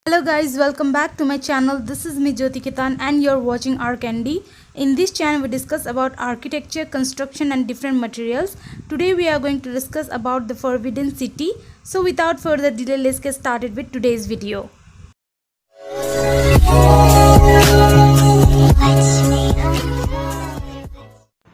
Hello guys, welcome back to my channel. This is me Jyoti Kitan and you're watching Arcandy. In this channel we discuss about architecture, construction and different materials. Today we are going to discuss about the Forbidden City. So without further delay, let's get started with today's video.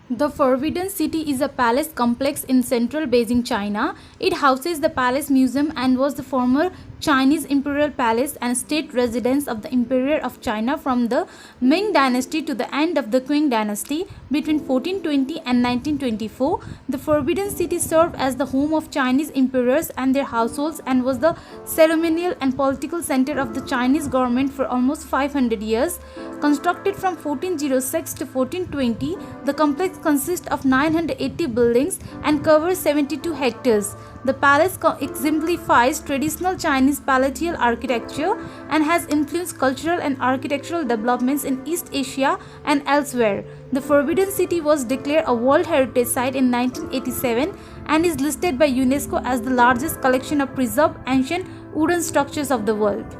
The Forbidden City is a palace complex in central Beijing, China. It houses the Palace Museum and was the former Chinese imperial palace and state residence of the Emperor of China from the Ming dynasty to the end of the Qing dynasty between 1420 and 1924. The Forbidden City served as the home of Chinese emperors and their households and was the ceremonial and political center of the Chinese government for almost 500 years. Constructed from 1406 to 1420, the complex consists of 980 buildings and covers 72 hectares. The palace exemplifies traditional Chinese palatial architecture and has influenced cultural and architectural developments in East Asia and elsewhere. The Forbidden City was declared a World Heritage Site in 1987 and is listed by UNESCO as the largest collection of preserved ancient wooden structures of the world.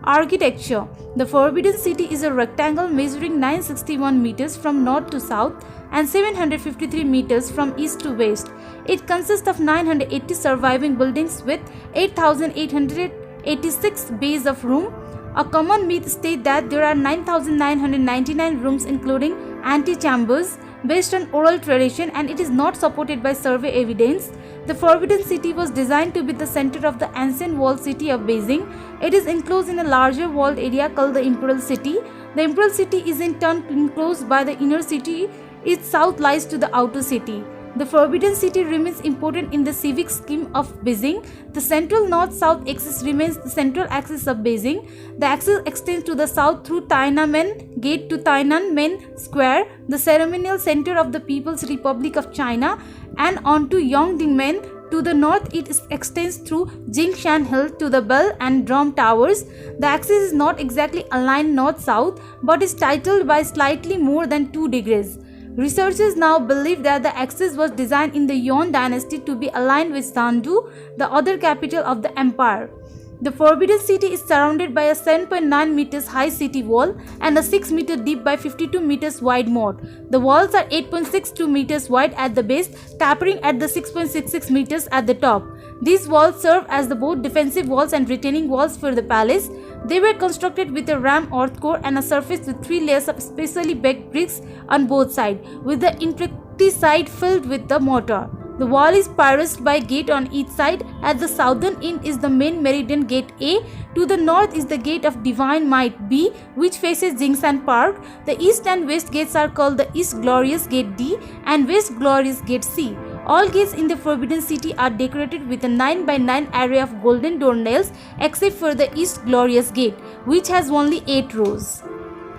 Architecture. The Forbidden City is a rectangle measuring 961 meters from north to south and 753 meters from east to west. It consists of 980 surviving buildings with 8,886 bays of room. A common myth states that there are 9,999 rooms including antechambers based on oral tradition, and it is not supported by survey evidence. The Forbidden City was designed to be the center of the ancient walled city of Beijing. It is enclosed in a larger walled area called the Imperial City. The Imperial City is in turn enclosed by the inner city. Its south lies to the outer city. The Forbidden City remains important in the civic scheme of Beijing. The central north-south axis remains the central axis of Beijing. The axis extends to the south through Tiananmen Gate to Tiananmen Square, the ceremonial center of the People's Republic of China, and on to Yongdingmen. To the north, it extends through Jingshan Hill to the Bell and Drum Towers. The axis is not exactly aligned north-south, but is tilted by slightly more than 2 degrees. Researchers now believe that the axis was designed in the Yuan dynasty to be aligned with Zhengzhou, the other capital of the empire. The Forbidden City is surrounded by a 7.9 meters high city wall and a 6 meter deep by 52 meters wide moat. The walls are 8.62 meters wide at the base, tapering at the 6.66 meters at the top. These walls serve as the both defensive walls and retaining walls for the palace. They were constructed with a ram earth core and a surface with 3 layers of specially baked bricks on both sides, with the intricate side filled with the mortar. The wall is pierced by a gate on each side. At the southern end is the main meridian gate A. To the north is the gate of Divine Might B, which faces Jingshan Park. The east and west gates are called the East Glorious Gate D and West Glorious Gate C. All gates in the Forbidden City are decorated with a 9 by 9 array of golden doornails except for the East Glorious Gate, which has only 8 rows.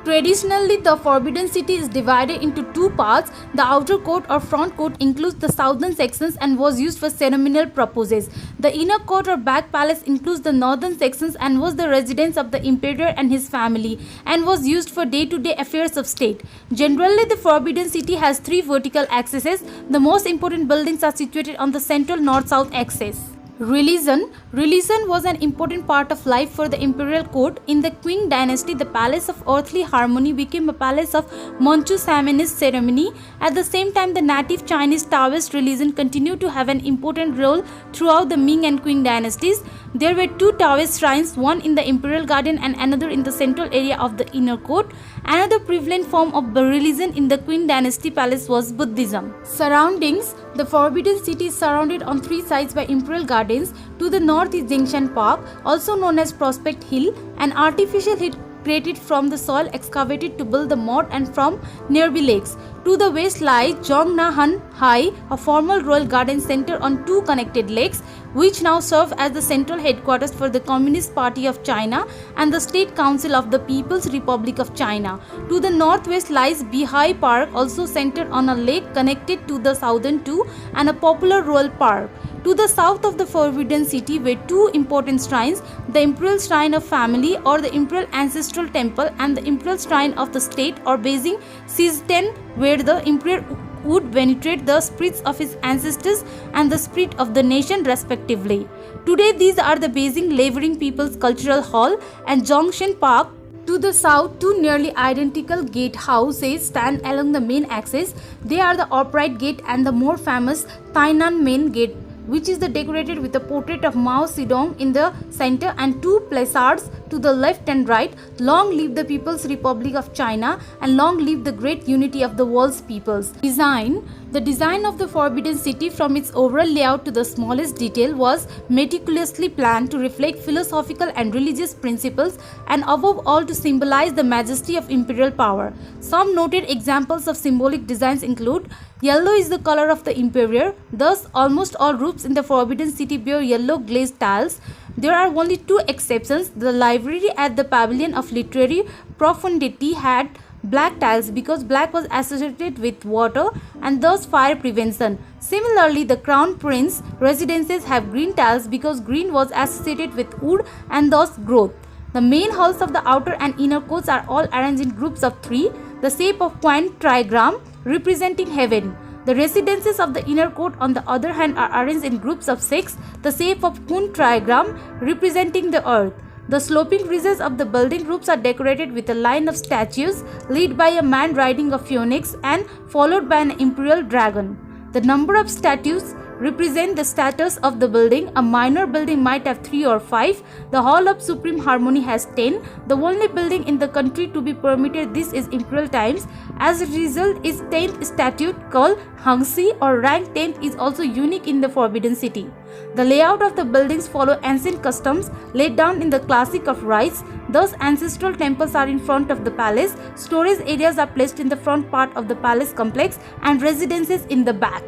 Traditionally, the Forbidden City is divided into 2 parts. The outer court or front court includes the southern sections and was used for ceremonial purposes. The inner court or back palace includes the northern sections and was the residence of the emperor and his family and was used for day-to-day affairs of state. Generally, the Forbidden City has 3 vertical axes. The most important buildings are situated on the central north-south axis. Religion was an important part of life for the imperial court. In the Qing dynasty, the Palace of Earthly Harmony became a palace of Manchu shamanist ceremony. At the same time, the native Chinese Taoist religion continued to have an important role throughout the Ming and Qing dynasties. There were 2 Taoist shrines, one in the imperial garden and another in the central area of the inner court. Another prevalent form of religion in the Qing dynasty palace was Buddhism. Surroundings. The Forbidden City is surrounded on 3 sides by imperial gardens. To the north is Jingshan Park, also known as Prospect Hill, an artificial hill created from the soil excavated to build the moat and from nearby lakes. To the west lies Zhongnahan High, a former royal garden center on 2 connected lakes, which now serve as the central headquarters for the Communist Party of China and the State Council of the People's Republic of China. To the northwest lies Bihai Park, also centered on a lake connected to the southern 2 and a popular royal park. To the south of the Forbidden City were 2 important shrines, the Imperial Shrine of Family or the Imperial Ancestral Temple and the Imperial Shrine of the State or Beijing Sizten, where the Emperor would venerate the spirits of his ancestors and the spirit of the nation respectively. Today these are the Beijing Lavering People's Cultural Hall and Zhongshan Park. To the south, two nearly identical gatehouses stand along the main axis. They are the upright gate and the more famous Tainan main gate, which is decorated with a portrait of Mao Zedong in the center and two placards to the left and right. Long live the People's Republic of China and long live the great unity of the world's peoples. Design. The design of the Forbidden City from its overall layout to the smallest detail was meticulously planned to reflect philosophical and religious principles and above all to symbolize the majesty of imperial power. Some noted examples of symbolic designs include: yellow is the color of the emperor, thus almost all roofs in the Forbidden City bear yellow glazed tiles. There are only two exceptions. The library at the Pavilion of Literary Profundity had black tiles because black was associated with water and thus fire prevention. Similarly, the Crown Prince residences have green tiles because green was associated with wood and thus growth. The main halls of the outer and inner courts are all arranged in groups of 3, the shape of quaint trigram representing heaven. The residences of the inner court on the other hand are arranged in groups of 6, the shape of Kun trigram representing the earth. The sloping ridges of the building roofs are decorated with a line of statues led by a man riding a phoenix and followed by an imperial dragon. The number of statues represent the status of the building. A minor building might have 3 or 5. The Hall of Supreme Harmony has 10. The only building in the country to be permitted this is imperial times. As a result, its 10th statute called Hangxi or rank 10th is also unique in the Forbidden City. The layout of the buildings follow ancient customs laid down in the Classic of Rites. Thus, ancestral temples are in front of the palace, storage areas are placed in the front part of the palace complex and residences in the back.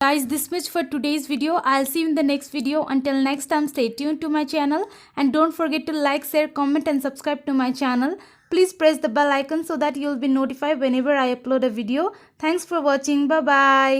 Guys, this much for today's video. I'll see you in the next video. Until next time, stay tuned to my channel and don't forget to like, share, comment and subscribe to my channel. Please press the bell icon so that you'll be notified whenever I upload a video. Thanks for watching. Bye bye.